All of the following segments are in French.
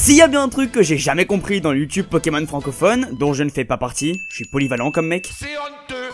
S'il y a bien un truc que j'ai jamais compris dans le YouTube Pokémon francophone, dont je ne fais pas partie, je suis polyvalent comme mec,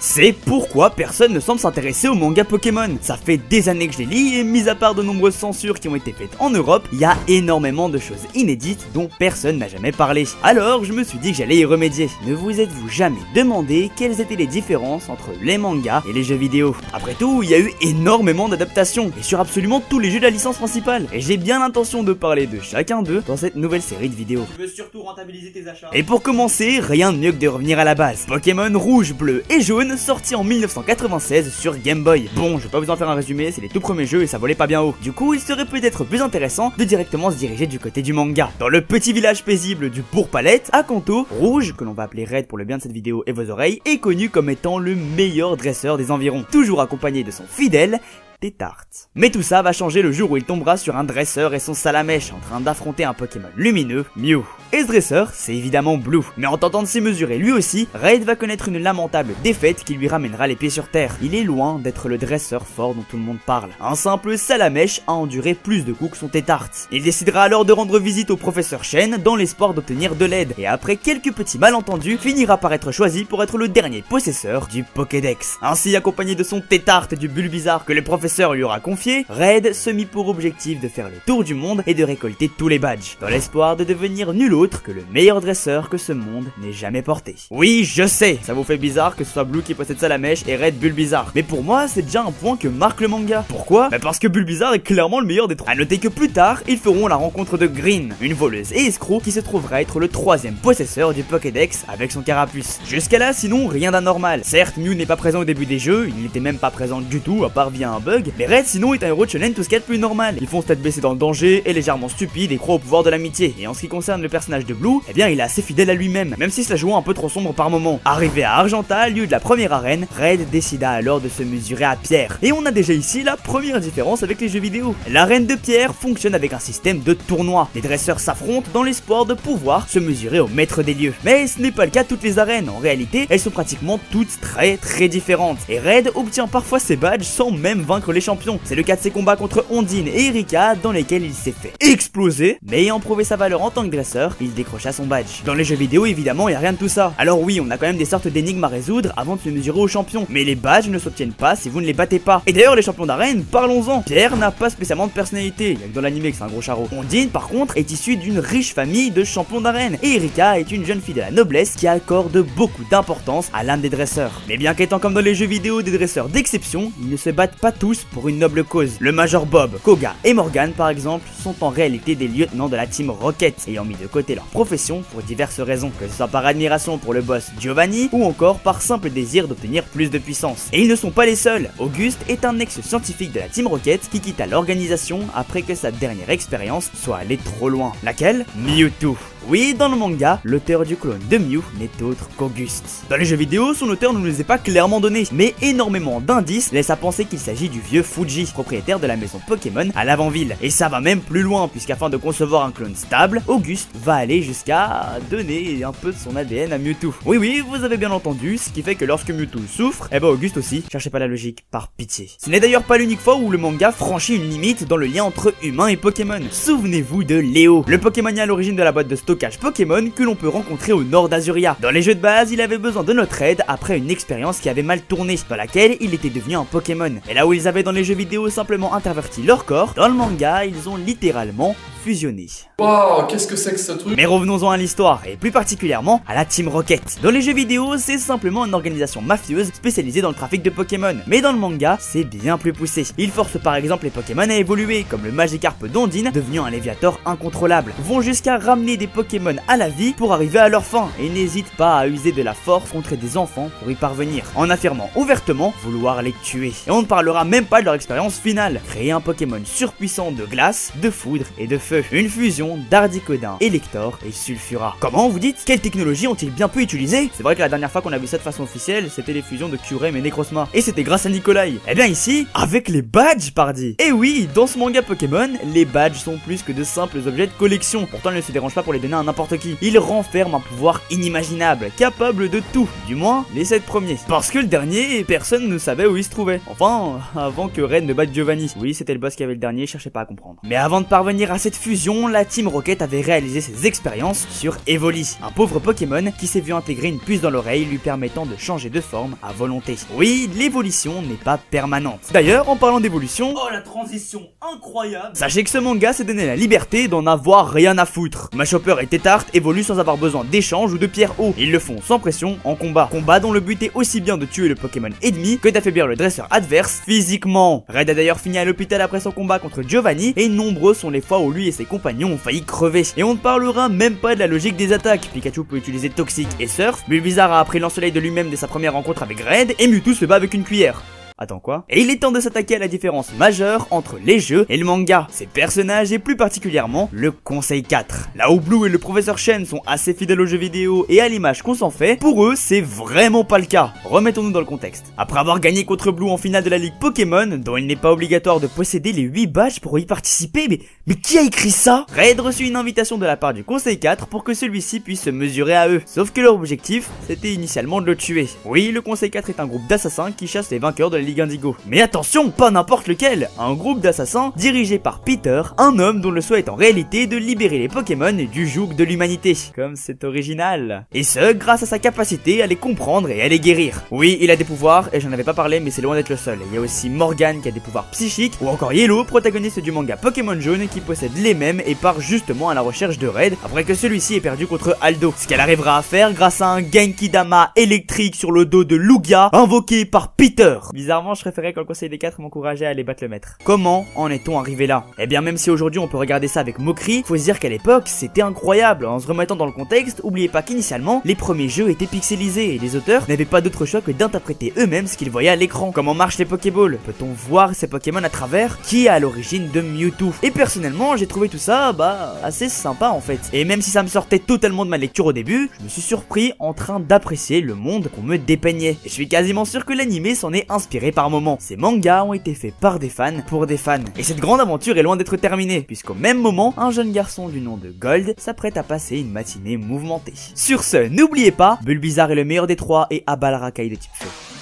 c'est pourquoi personne ne semble s'intéresser au manga Pokémon. Ça fait des années que je les lis et mis à part de nombreuses censures qui ont été faites en Europe, il y a énormément de choses inédites dont personne n'a jamais parlé. Alors je me suis dit que j'allais y remédier. Ne vous êtes-vous jamais demandé quelles étaient les différences entre les mangas et les jeux vidéo? Après tout, il y a eu énormément d'adaptations et sur absolument tous les jeux de la licence principale. Et j'ai bien l'intention de parler de chacun d'eux dans cette nouvelle série de vidéos. Tu veux surtout rentabiliser tes achats. Et pour commencer, rien de mieux que de revenir à la base. Pokémon rouge, bleu et jaune, sorti en 1996 sur Game Boy. Bon, je vais pas vous en faire un résumé, c'est les tout premiers jeux et ça volait pas bien haut. Du coup, il serait peut-être plus intéressant de directement se diriger du côté du manga. Dans le petit village paisible du Bourg-Palette, à Kanto, Rouge, que l'on va appeler Red pour le bien de cette vidéo et vos oreilles, est connu comme étant le meilleur dresseur des environs, toujours accompagné de son fidèle Tétarte. Mais tout ça va changer le jour où il tombera sur un dresseur et son Salamèche en train d'affronter un Pokémon lumineux, Mew. Et ce dresseur, c'est évidemment Blue. Mais en tentant de s'y mesurer lui aussi, Raid va connaître une lamentable défaite qui lui ramènera les pieds sur terre. Il est loin d'être le dresseur fort dont tout le monde parle. Un simple Salamèche a enduré plus de coups que son Tétarte. Il décidera alors de rendre visite au professeur Chen dans l'espoir d'obtenir de l'aide. Et après quelques petits malentendus, finira par être choisi pour être le dernier possesseur du Pokédex. Ainsi, accompagné de son Tétarte et du Bulbizarre que le professeur lui aura confié, Raid se mit pour objectif de faire le tour du monde et de récolter tous les badges, dans l'espoir de devenir nul autre que le meilleur dresseur que ce monde n'ait jamais porté. Oui, je sais, ça vous fait bizarre que ce soit Blue qui possède Salamèche et Raid Bulbizarre, mais pour moi c'est déjà un point que marque le manga. Pourquoi? Bah parce que Bulbizarre est clairement le meilleur des trois. A noter que plus tard, ils feront la rencontre de Green, une voleuse et escroc qui se trouvera être le troisième possesseur du Pokédex avec son carapuce. Jusqu'à là, sinon, rien d'anormal. Certes, Mew n'est pas présent au début des jeux, il n'était même pas présent du tout, à part via un bug, mais Red sinon est un héros de shonen tout ce qu'il y a de plus normal. Ils font tête baissée dans le danger, est légèrement stupide et croit au pouvoir de l'amitié. Et en ce qui concerne le personnage de Blue, eh bien il est assez fidèle à lui-même, même si cela joue un peu trop sombre par moment. Arrivé à Argenta, lieu de la première arène, Red décida alors de se mesurer à Pierre. Et on a déjà ici la première différence avec les jeux vidéo. L'arène de Pierre fonctionne avec un système de tournoi. Les dresseurs s'affrontent dans l'espoir de pouvoir se mesurer au maître des lieux. Mais ce n'est pas le cas de toutes les arènes. En réalité, elles sont pratiquement toutes très différentes. Et Red obtient parfois ses badges sans même vaincre les champions. C'est le cas de ses combats contre Ondine et Erika dans lesquels il s'est fait exploser, mais ayant prouvé sa valeur en tant que dresseur, il décrocha son badge. Dans les jeux vidéo évidemment il n'y a rien de tout ça. Alors oui, on a quand même des sortes d'énigmes à résoudre avant de se mesurer aux champions, mais les badges ne s'obtiennent pas si vous ne les battez pas. Et d'ailleurs les champions d'arène, parlons-en. Pierre n'a pas spécialement de personnalité, il y a que dans l'anime que c'est un gros charreau. Ondine par contre est issue d'une riche famille de champions d'arène, et Erika est une jeune fille de la noblesse qui accorde beaucoup d'importance à l'âme des dresseurs. Mais bien qu'étant comme dans les jeux vidéo des dresseurs d'exception, ils ne se battent pas tous pour une noble cause. Le Major Bob, Koga et Morgan par exemple sont en réalité des lieutenants de la team Rocket, ayant mis de côté leur profession pour diverses raisons, que ce soit par admiration pour le boss Giovanni ou encore par simple désir d'obtenir plus de puissance. Et ils ne sont pas les seuls. Auguste est un ex-scientifique de la team Rocket qui quitta l'organisation après que sa dernière expérience soit allée trop loin. Laquelle? Mewtwo. Oui, dans le manga, l'auteur du clone de Mew n'est autre qu'Auguste. Dans les jeux vidéo, son auteur ne nous les a pas clairement donné, mais énormément d'indices laissent à penser qu'il s'agit du vieux Fuji, propriétaire de la maison Pokémon à l'avant-ville. Et ça va même plus loin, puisqu'afin de concevoir un clone stable, Auguste va aller jusqu'à donner un peu de son ADN à Mewtwo. Oui, vous avez bien entendu, ce qui fait que lorsque Mewtwo souffre, eh ben Auguste aussi, cherchez pas la logique, par pitié. Ce n'est d'ailleurs pas l'unique fois où le manga franchit une limite dans le lien entre humains et Pokémon. Souvenez-vous de Léo, le Pokémonien à l'origine de la boîte de stockage Pokémon que l'on peut rencontrer au nord d'Azuria. Dans les jeux de base, il avait besoin de notre aide après une expérience qui avait mal tourné, dans laquelle il était devenu un Pokémon. Et là où ils avaient dans les jeux vidéo simplement interverti leur corps, dans le manga, ils ont littéralement fusionné. Waouh, qu'est-ce que c'est que ce truc? Mais revenons-en à l'histoire, et plus particulièrement à la Team Rocket. Dans les jeux vidéo, c'est simplement une organisation mafieuse spécialisée dans le trafic de Pokémon. Mais dans le manga, c'est bien plus poussé. Ils forcent par exemple les Pokémon à évoluer, comme le Magikarp d'Ondine, devenu un Léviator incontrôlable. Vont jusqu'à ramener des Pokémon à la vie pour arriver à leur fin, et n'hésitent pas à user de la force contre des enfants pour y parvenir, en affirmant ouvertement vouloir les tuer. Et on ne parlera même pas de leur expérience finale, créer un Pokémon surpuissant de glace, de foudre et de feu. Une fusion d'Ardicodin, Elector et Sulfura. Comment vous dites? Quelle technologie ont-ils bien pu utiliser? C'est vrai que la dernière fois qu'on a vu ça de façon officielle, c'était les fusions de Kyurem et Necrozma. Et c'était grâce à Nikolai. Et bien ici, avec les badges pardi. Et oui, dans ce manga Pokémon, les badges sont plus que de simples objets de collection. Pourtant, ils ne se dérangent pas pour les donner à n'importe qui. Ils renferment un pouvoir inimaginable, capable de tout. Du moins, les 7 premiers. Parce que le dernier, personne ne savait où il se trouvait. Enfin, avant que Red ne batte Giovanni. Oui, c'était le boss qui avait le dernier, cherchez pas à comprendre. Mais avant de parvenir à cette fusion, la Team Rocket avait réalisé ses expériences sur Evoli, un pauvre Pokémon qui s'est vu intégrer une puce dans l'oreille lui permettant de changer de forme à volonté. Oui, l'évolution n'est pas permanente. D'ailleurs, en parlant d'évolution, oh la transition incroyable, sachez que ce manga s'est donné la liberté d'en avoir rien à foutre. Mashhopper et Tétart évoluent sans avoir besoin d'échanges ou de pierres haut. Ils le font sans pression en combat. Combat dont le but est aussi bien de tuer le Pokémon ennemi que d'affaiblir le dresseur adverse physiquement. Red a d'ailleurs fini à l'hôpital après son combat contre Giovanni et nombreux sont les fois où lui et ses compagnons ont failli crever. Et on ne parlera même pas de la logique des attaques. Pikachu peut utiliser Toxic et Surf, Bulbizarre a appris Lance-Soleil de lui-même dès sa première rencontre avec Red et Mewtwo se bat avec une cuillère. Attends quoi? Et il est temps de s'attaquer à la différence majeure entre les jeux et le manga, ses personnages et plus particulièrement le Conseil 4. Là où Blue et le professeur Shen sont assez fidèles aux jeux vidéo et à l'image qu'on s'en fait, pour eux c'est vraiment pas le cas. Remettons-nous dans le contexte. Après avoir gagné contre Blue en finale de la Ligue Pokémon, dont il n'est pas obligatoire de posséder les 8 badges pour y participer, mais qui a écrit ça? Red reçut une invitation de la part du Conseil 4 pour que celui-ci puisse se mesurer à eux. Sauf que leur objectif, c'était initialement de le tuer. Oui, le Conseil 4 est un groupe d'assassins qui chasse les vainqueurs de la Ligue Indigo. Mais attention, pas n'importe lequel, un groupe d'assassins dirigé par Peter, un homme dont le souhait est en réalité de libérer les Pokémon du joug de l'humanité. Comme c'est original. Et ce, grâce à sa capacité à les comprendre et à les guérir. Oui, il a des pouvoirs, et j'en avais pas parlé, mais c'est loin d'être le seul. Il y a aussi Morgan qui a des pouvoirs psychiques, ou encore Yellow, protagoniste du manga Pokémon Jaune, qui possède les mêmes et part justement à la recherche de Red, après que celui-ci ait perdu contre Aldo. Ce qu'elle arrivera à faire grâce à un Genki Dama électrique sur le dos de Lugia, invoqué par Peter. Bizarrement, je préférais quand le Conseil des 4 m'encourageait à aller battre le maître. Comment en est-on arrivé là? Eh bien, même si aujourd'hui on peut regarder ça avec moquerie, faut se dire qu'à l'époque c'était incroyable. En se remettant dans le contexte, oubliez pas qu'initialement les premiers jeux étaient pixelisés et les auteurs n'avaient pas d'autre choix que d'interpréter eux-mêmes ce qu'ils voyaient à l'écran. Comment marchent les Pokéballs? Peut-on voir ces Pokémon à travers? Qui est à l'origine de Mewtwo? Et personnellement, j'ai trouvé tout ça assez sympa en fait. Et même si ça me sortait totalement de ma lecture au début, je me suis surpris en train d'apprécier le monde qu'on me dépeignait. Et je suis quasiment sûr que l'animé s'en est inspiré par moments. Ces mangas ont été faits par des fans pour des fans. Et cette grande aventure est loin d'être terminée, puisqu'au même moment, un jeune garçon du nom de Gold s'apprête à passer une matinée mouvementée. Sur ce, n'oubliez pas, Bulbizarre est le meilleur des trois et abat la racaille de type feu.